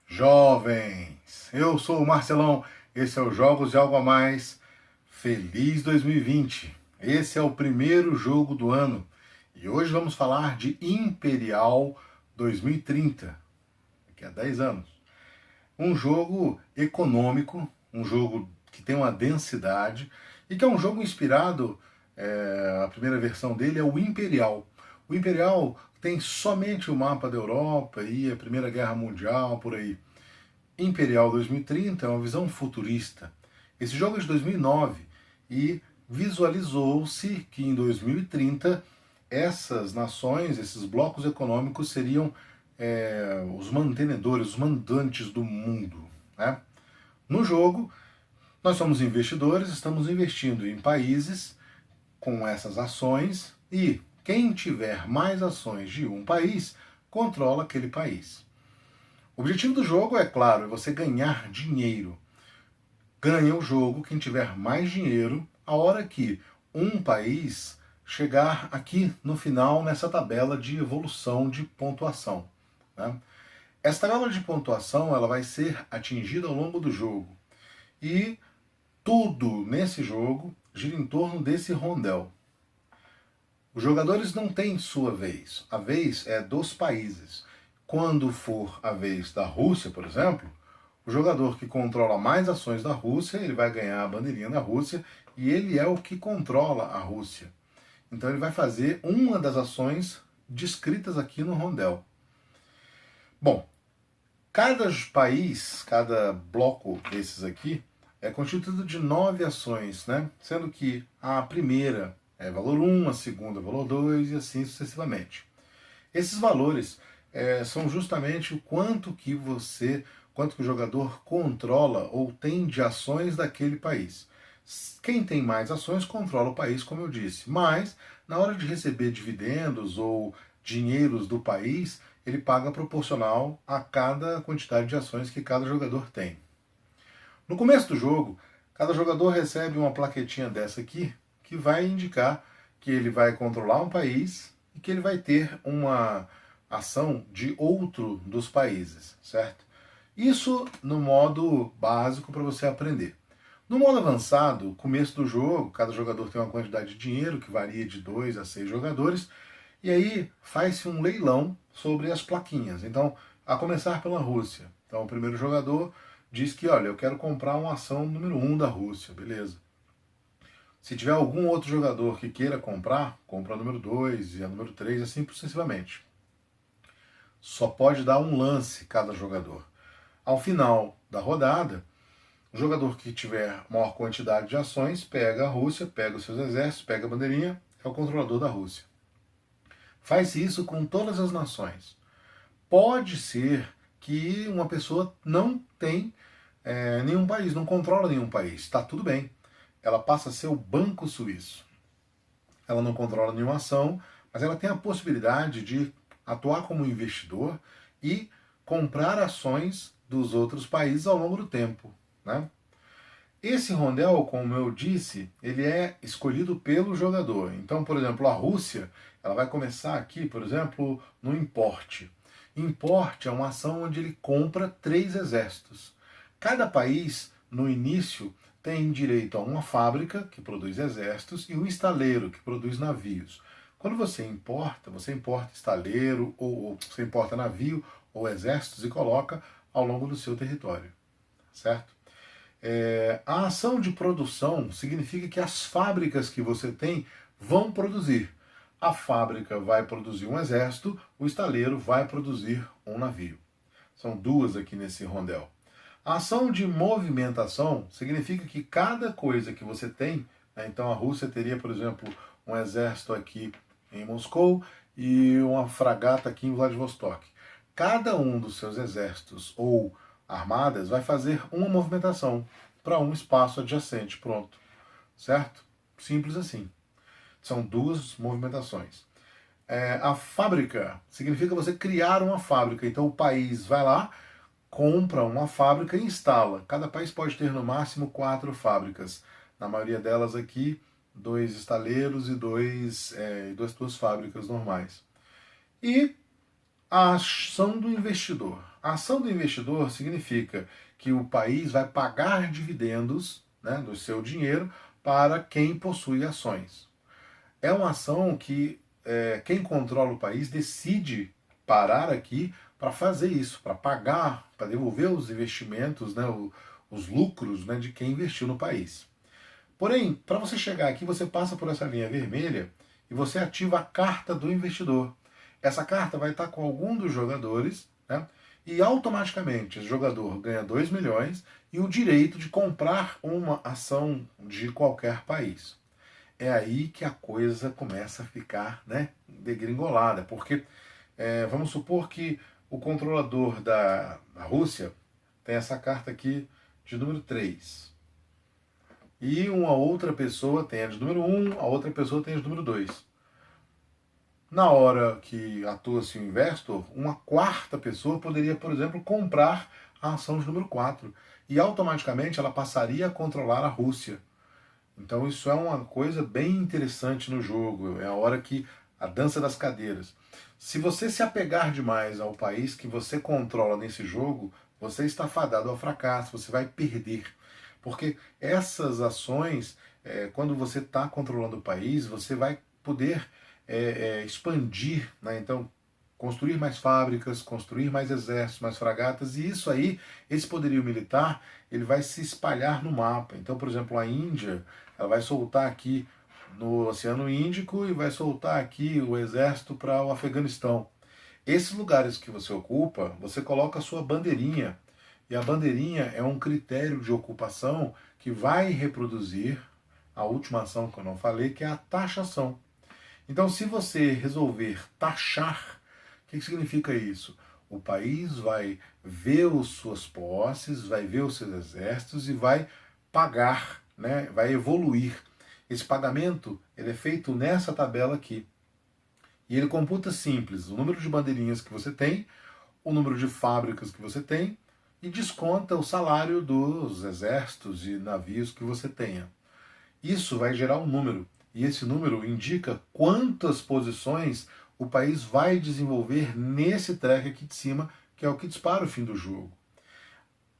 Jovens, eu sou o Marcelão, esse é o Jogos de Algo a Mais. Feliz 2020! Esse é o primeiro jogo do ano e hoje vamos falar de Imperial 2030, daqui a 10 anos. Um jogo econômico, um jogo que tem uma densidade e que é um jogo inspirado, a primeira versão dele é o Imperial. O Imperial tem somente o mapa da Europa e a Primeira Guerra Mundial, por aí. Imperial 2030 é uma visão futurista. Esse jogo é de 2009 e visualizou-se que em 2030 essas nações, esses blocos econômicos seriam os mantenedores, os mandantes do mundo. Né? No jogo, nós somos investidores, estamos investindo em países com essas ações e quem tiver mais ações de um país controla aquele país. O objetivo do jogo, é claro, é você ganhar dinheiro. Ganha o jogo quem tiver mais dinheiro a hora que um país chegar aqui no final nessa tabela de evolução de pontuação. Né? Essa tabela de pontuação ela vai ser atingida ao longo do jogo. E tudo nesse jogo gira em torno desse rondel. Os jogadores não têm sua vez. A vez é dos países. Quando for a vez da Rússia, por exemplo, o jogador que controla mais ações da Rússia, ele vai ganhar a bandeirinha da Rússia e ele é o que controla a Rússia. Então ele vai fazer uma das ações descritas aqui no rondel. Bom, cada país, cada bloco desses aqui, é constituído de 9 ações, né? Sendo que a primeira é valor 1, a segunda é valor 2 e assim sucessivamente. Esses valores são justamente o quanto que o jogador controla ou tem de ações daquele país. Quem tem mais ações controla o país, como eu disse, mas na hora de receber dividendos ou dinheiros do país, ele paga proporcional a cada quantidade de ações que cada jogador tem. No começo do jogo, cada jogador recebe uma plaquetinha dessa aqui, que vai indicar que ele vai controlar um país e que ele vai ter uma ação de outro dos países, certo? Isso no modo básico para você aprender. No modo avançado, começo do jogo, cada jogador tem uma quantidade de dinheiro que varia de 2 a 6 jogadores, e aí faz-se um leilão sobre as plaquinhas. Então, a começar pela Rússia. Então, o primeiro jogador diz que, olha, eu quero comprar uma ação número 1 da Rússia, beleza. Se tiver algum outro jogador que queira comprar, compra a número 2 e a número 3, assim sucessivamente. Só pode dar um lance cada jogador. Ao final da rodada, o jogador que tiver maior quantidade de ações pega a Rússia, pega os seus exércitos, pega a bandeirinha, é o controlador da Rússia. Faz isso com todas as nações. Pode ser que uma pessoa não tem nenhum país, não controla nenhum país. Está tudo bem. Ela passa a ser o Banco Suíço. Ela não controla nenhuma ação, mas ela tem a possibilidade de atuar como investidor e comprar ações dos outros países ao longo do tempo. Né? Esse rondel, como eu disse, ele é escolhido pelo jogador. Então, por exemplo, a Rússia, ela vai começar aqui, por exemplo, no importe. Importe é uma ação onde ele compra 3 exércitos. Cada país, no início, tem direito a uma fábrica, que produz exércitos, e um estaleiro, que produz navios. Quando você importa estaleiro, ou você importa navio ou exércitos e coloca ao longo do seu território. Certo? A ação de produção significa que as fábricas que você tem vão produzir. A fábrica vai produzir um exército, o estaleiro vai produzir um navio. São 2 aqui nesse rondel. A ação de movimentação significa que cada coisa que você tem, né, então a Rússia teria, por exemplo, um exército aqui em Moscou e uma fragata aqui em Vladivostok. Cada um dos seus exércitos ou armadas vai fazer uma movimentação para um espaço adjacente, pronto. Certo? Simples assim. São 2 movimentações. A fábrica significa você criar uma fábrica. Então o país vai lá, compra uma fábrica e instala. Cada país pode ter no máximo 4 fábricas. Na maioria delas aqui, 2 estaleiros e 2 fábricas normais. E A ação do investidor. A ação do investidor significa que o país vai pagar dividendos, né, do seu dinheiro para quem possui ações. É uma ação que quem controla o país decide parar aqui para fazer isso, para pagar, para devolver os investimentos, né, os lucros, né, de quem investiu no país. Porém, para você chegar aqui, você passa por essa linha vermelha e você ativa a carta do investidor. Essa carta vai estar com algum dos jogadores, né? E automaticamente esse jogador ganha 2 milhões e o direito de comprar uma ação de qualquer país. É aí que a coisa começa a ficar, né, degringolada, porque vamos supor que o controlador da Rússia tem essa carta aqui de número 3. E uma outra pessoa tem a de número 1, a outra pessoa tem a de número 2. Na hora que atua-se o investor, uma quarta pessoa poderia, por exemplo, comprar a ação de número 4 e automaticamente ela passaria a controlar a Rússia. Então isso é uma coisa bem interessante no jogo, é a hora que a dança das cadeiras. Se você se apegar demais ao país que você controla nesse jogo, você está fadado ao fracasso, você vai perder. Porque essas ações, quando você está controlando o país, você vai poder expandir, né? Então, construir mais fábricas, construir mais exércitos, mais fragatas, e isso aí, esse poderio militar, ele vai se espalhar no mapa. Então, por exemplo, a Índia, ela vai soltar aqui no Oceano Índico e vai soltar aqui o exército para o Afeganistão. Esses lugares que você ocupa, você coloca a sua bandeirinha, e a bandeirinha é um critério de ocupação que vai reproduzir a última ação que eu não falei, que é a taxação. Então, se você resolver taxar, o que significa isso? O país vai ver as suas posses, vai ver os seus exércitos e vai pagar, né? Vai evoluir. Esse pagamento ele é feito nessa tabela aqui. E ele computa simples o número de bandeirinhas que você tem, o número de fábricas que você tem e desconta o salário dos exércitos e navios que você tenha. Isso vai gerar um número. E esse número indica quantas posições o país vai desenvolver nesse track aqui de cima, que é o que dispara o fim do jogo.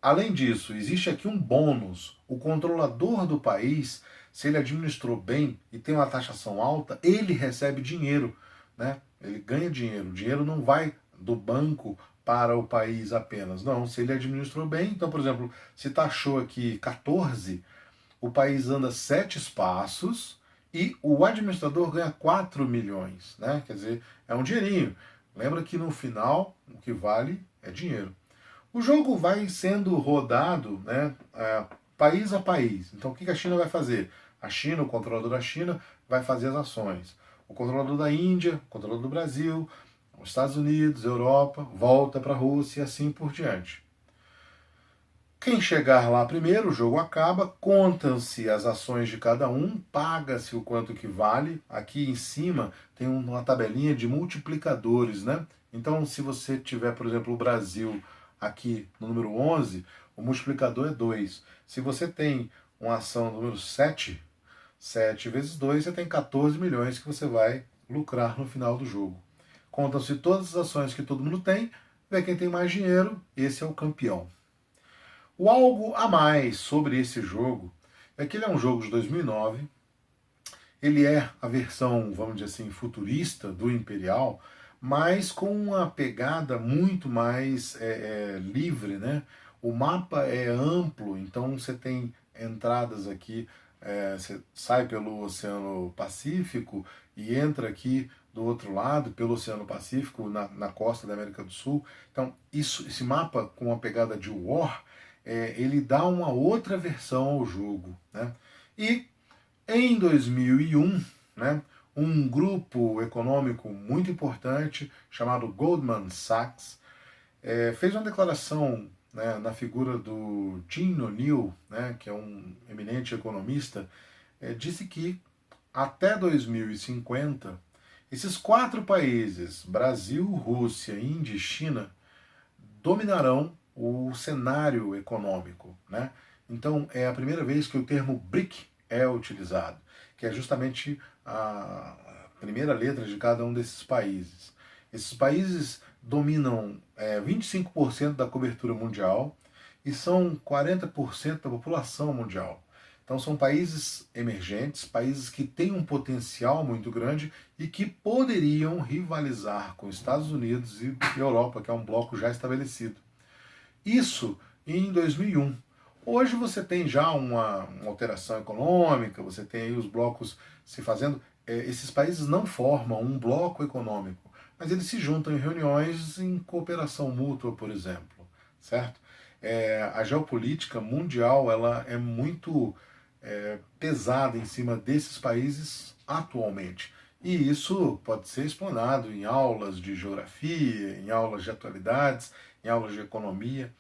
Além disso, existe aqui um bônus. O controlador do país, se ele administrou bem e tem uma taxação alta, ele recebe dinheiro, né? Ele ganha dinheiro. O dinheiro não vai do banco para o país apenas. Não, se ele administrou bem, então, por exemplo, se taxou aqui 14, o país anda 7 passos e o administrador ganha 4 milhões, né? Quer dizer, é um dinheirinho. Lembra que no final o que vale é dinheiro. O jogo vai sendo rodado, né, país a país. Então o que a China vai fazer? A China, o controlador da China, vai fazer as ações. O controlador da Índia, o controlador do Brasil, os Estados Unidos, Europa, volta para a Rússia e assim por diante. Quem chegar lá primeiro, o jogo acaba, contam-se as ações de cada um, paga-se o quanto que vale. Aqui em cima tem uma tabelinha de multiplicadores, né? Então, se você tiver, por exemplo, o Brasil aqui no número 11, o multiplicador é 2. Se você tem uma ação número 7, 7 vezes 2, você tem 14 milhões que você vai lucrar no final do jogo. Contam-se todas as ações que todo mundo tem, vê quem tem mais dinheiro, esse é o campeão. O algo a mais sobre esse jogo é que ele é um jogo de 2009, ele é a versão, vamos dizer assim, futurista do Imperial, mas com uma pegada muito mais livre, né? O mapa é amplo, então você tem entradas aqui, você sai pelo Oceano Pacífico e entra aqui do outro lado, pelo Oceano Pacífico, na costa da América do Sul. Então, esse mapa com uma pegada de War, ele dá uma outra versão ao jogo, né? E em 2001, né, um grupo econômico muito importante chamado Goldman Sachs fez uma declaração, né, na figura do Jim O'Neill, né, que é um eminente economista, disse que até 2050 esses 4 países, Brasil, Rússia, Índia e China, dominarão o cenário econômico, né? Então é a primeira vez que o termo BRIC é utilizado, que é justamente a primeira letra de cada um desses países. Esses países dominam 25% da cobertura mundial e são 40% da população mundial. Então são países emergentes, países que têm um potencial muito grande e que poderiam rivalizar com Estados Unidos e Europa, que é um bloco já estabelecido. Isso em 2001. Hoje você tem já uma alteração econômica, você tem aí os blocos se fazendo. Esses países não formam um bloco econômico, mas eles se juntam em reuniões em cooperação mútua, por exemplo, certo? A geopolítica mundial ela é muito pesada em cima desses países atualmente. E isso pode ser explanado em aulas de geografia, em aulas de atualidades, em aulas de economia.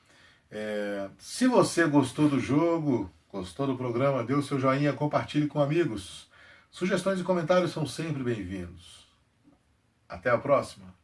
Se você gostou do jogo, gostou do programa, dê o seu joinha, compartilhe com amigos. Sugestões e comentários são sempre bem-vindos. Até a próxima!